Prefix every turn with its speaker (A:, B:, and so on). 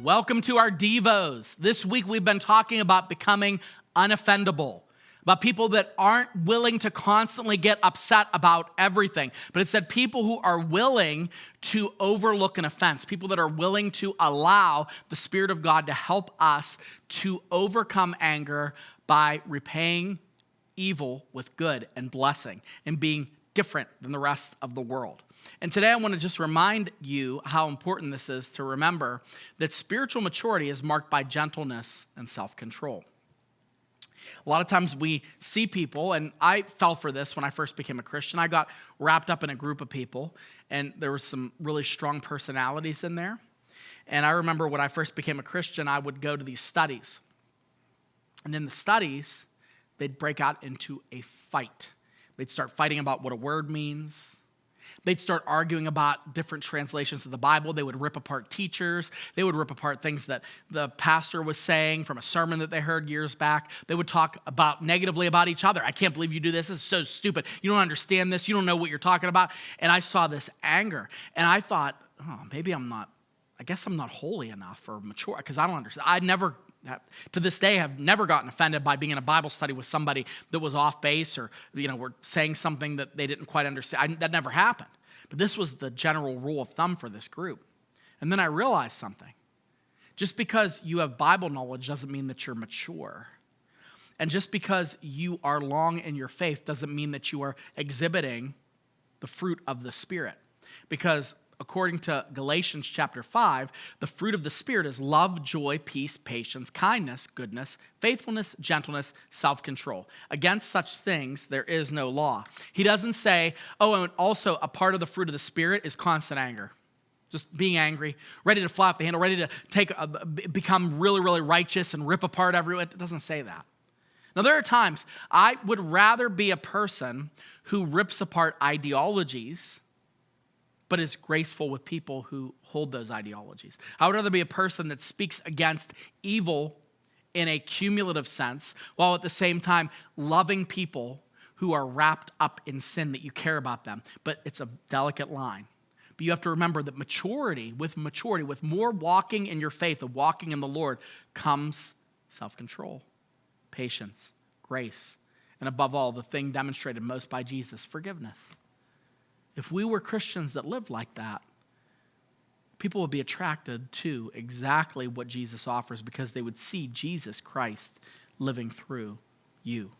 A: Welcome to our Devos. This week we've been talking about becoming unoffendable, about people that aren't willing to constantly get upset about everything. But it said people who are willing to overlook an offense, people that are willing to allow the Spirit of God to help us to overcome anger by repaying evil with good and blessing and being different than the rest of the world. And today I want to just remind you how important this is to remember that spiritual maturity is marked by gentleness and self-control. A lot of times we see people, and I fell for this when I first became a Christian. I got wrapped up in a group of people, and there were some really strong personalities in there. And I remember when I first became a Christian, I would go to these studies. And in the studies, they'd break out into a fight. They'd start fighting about what a word means. They'd start arguing about different translations of the Bible. They would rip apart teachers. They would rip apart things that the pastor was saying from a sermon that they heard years back. They would talk negatively about each other. I can't believe you do this. This is so stupid. You don't understand this. You don't know what you're talking about. And I saw this anger. And I thought, I guess I'm not holy enough or mature because I don't understand. To this day, have never gotten offended by being in a Bible study with somebody that was off base or, were saying something that they didn't quite understand. That never happened. But this was the general rule of thumb for this group. And then I realized something. Just because you have Bible knowledge doesn't mean that you're mature. And just because you are long in your faith doesn't mean that you are exhibiting the fruit of the Spirit. Because according to Galatians chapter 5, the fruit of the Spirit is love, joy, peace, patience, kindness, goodness, faithfulness, gentleness, self-control. Against such things, there is no law. He doesn't say, and also a part of the fruit of the Spirit is constant anger. Just being angry, ready to fly off the handle, ready to become really, really righteous and rip apart everyone. It doesn't say that. Now, there are times I would rather be a person who rips apart ideologies but is graceful with people who hold those ideologies. I would rather be a person that speaks against evil in a cumulative sense, while at the same time loving people who are wrapped up in sin, that you care about them. But it's a delicate line. But you have to remember that with more walking in your faith, of walking in the Lord, comes self-control, patience, grace, and above all, the thing demonstrated most by Jesus, forgiveness. If we were Christians that lived like that, people would be attracted to exactly what Jesus offers because they would see Jesus Christ living through you.